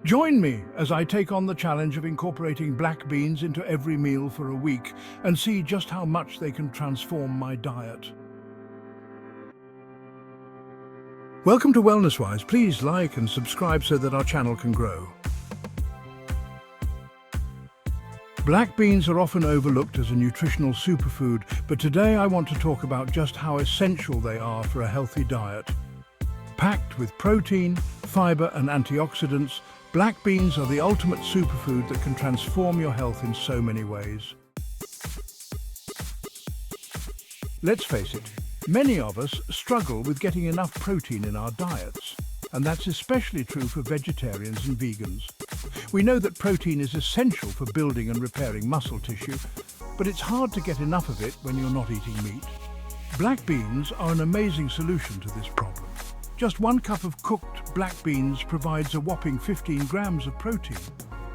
Join me as I take on the challenge of incorporating black beans into every meal for a week and see just how much they can transform my diet. Welcome to Wellness Wise. Please like and subscribe so that our channel can grow. Black beans are often overlooked as a nutritional superfood, but today I want to talk about just how essential they are for a healthy diet. Packed with protein, fiber and antioxidants, black beans are the ultimate superfood that can transform your health in so many ways. Let's face it, many of us struggle with getting enough protein in our diets, and that's especially true for vegetarians and vegans. We know that protein is essential for building and repairing muscle tissue, but it's hard to get enough of it when you're not eating meat. Black beans are an amazing solution to this problem. Just 1 cup of cooked black beans provides a whopping 15 grams of protein.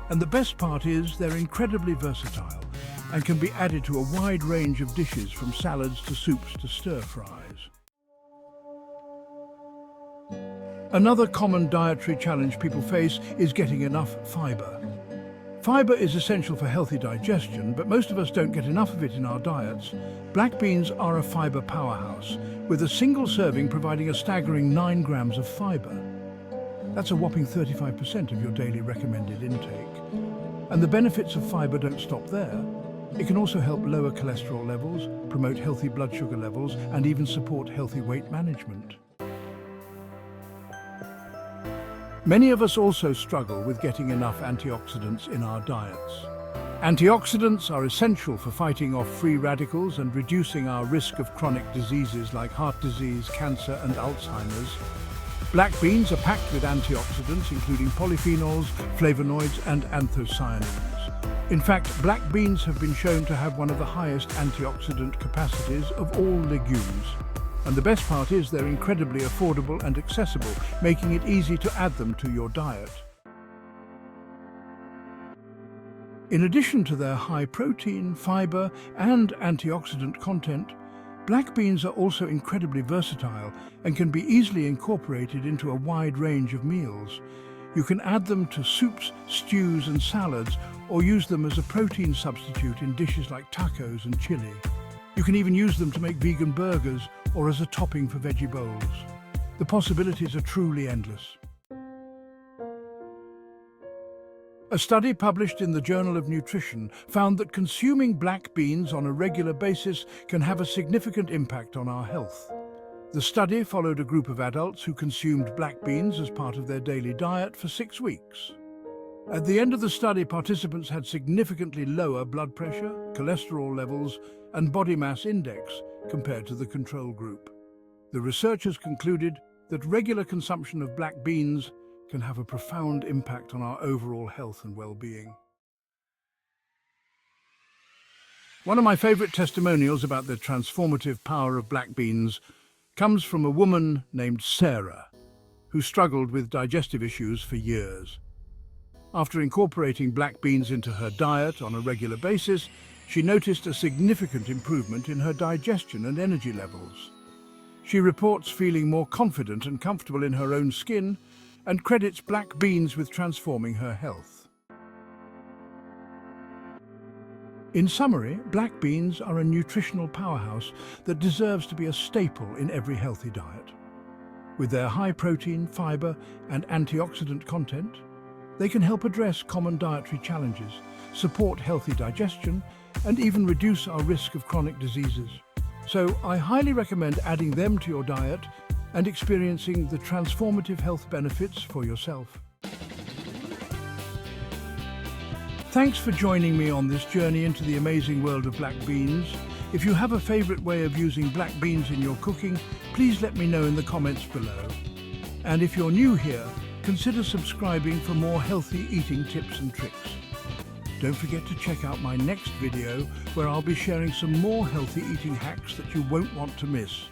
And the best part is they're incredibly versatile and can be added to a wide range of dishes, from salads to soups to stir-fries. Another common dietary challenge people face is getting enough fiber. Fiber is essential for healthy digestion, but most of us don't get enough of it in our diets. Black beans are a fiber powerhouse, with a single serving providing a staggering 9 grams of fiber. That's a whopping 35% of your daily recommended intake. And the benefits of fiber don't stop there. It can also help lower cholesterol levels, promote healthy blood sugar levels, and even support healthy weight management. Many of us also struggle with getting enough antioxidants in our diets. Antioxidants are essential for fighting off free radicals and reducing our risk of chronic diseases like heart disease, cancer, and Alzheimer's. Black beans are packed with antioxidants, including polyphenols, flavonoids, and anthocyanins. In fact, black beans have been shown to have one of the highest antioxidant capacities of all legumes. And the best part is they're incredibly affordable and accessible, making it easy to add them to your diet. In addition to their high protein, fiber, and antioxidant content, black beans are also incredibly versatile and can be easily incorporated into a wide range of meals. You can add them to soups, stews, and salads, or use them as a protein substitute in dishes like tacos and chili. You can even use them to make vegan burgers or as a topping for veggie bowls. The possibilities are truly endless. A study published in the Journal of Nutrition found that consuming black beans on a regular basis can have a significant impact on our health. The study followed a group of adults who consumed black beans as part of their daily diet for 6 weeks. At the end of the study, participants had significantly lower blood pressure, cholesterol levels, and body mass index compared to the control group. The researchers concluded that regular consumption of black beans can have a profound impact on our overall health and well-being. One of my favorite testimonials about the transformative power of black beans comes from a woman named Sarah, who struggled with digestive issues for years. After incorporating black beans into her diet on a regular basis, she noticed a significant improvement in her digestion and energy levels. She reports feeling more confident and comfortable in her own skin and credits black beans with transforming her health. In summary, black beans are a nutritional powerhouse that deserves to be a staple in every healthy diet. With their high protein, fiber, and antioxidant content, they can help address common dietary challenges, support healthy digestion, and even reduce our risk of chronic diseases. So I highly recommend adding them to your diet and experiencing the transformative health benefits for yourself. Thanks for joining me on this journey into the amazing world of black beans. If you have a favorite way of using black beans in your cooking, please let me know in the comments below. And if you're new here, consider subscribing for more healthy eating tips and tricks. Don't forget to check out my next video, where I'll be sharing some more healthy eating hacks that you won't want to miss.